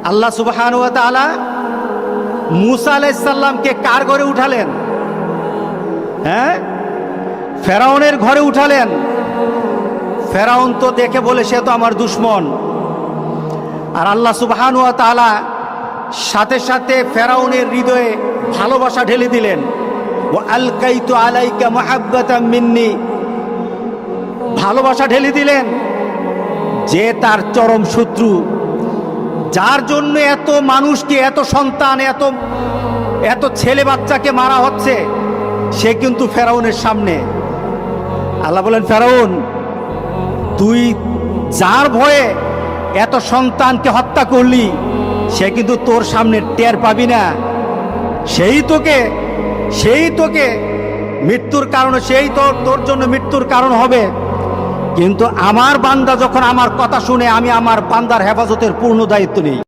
আল্লাহ সুবহানাহু ওয়া তাআলা মুসা আলাইহিস সালামকে কার ঘরে উঠালেন? হ্যাঁ, ফেরাউনের ঘরে উঠালেন। ফেরাউন তো দেখে বলে সে তো আমার দুশমন। আর আল্লাহ সুবহানাহু ওয়া তাআলা সাথে সাথে ফেরাউনের হৃদয়ে ভালোবাসা ঢেলে দিলেন। ওয়া আলকাইতু আলাইকা মুহাব্বাতাম মিন্নি, ভালোবাসা ঢেলে দিলেন। যে তার চরম শত্রু, যার জন্য এত মানুষকে, এত সন্তান, এত ছেলে বাচ্চাকে মারা হচ্ছে, সে কিন্তু ফেরাউনের সামনে। আল্লাহ বলেন, ফেরাউন তুই যার ভয়ে এত সন্তানকে হত্যা করলি, সে কিন্তু তোর সামনে টের পাবি না। সেই তোকে মৃত্যুর কারণ, সেই তোর জন্য মৃত্যুর কারণ হবে। কিন্তু আমার বান্দা যখন আমার কথা শুনে, আমি আমার বান্দার হেফাজতের পূর্ণ দায়িত্ব নিই।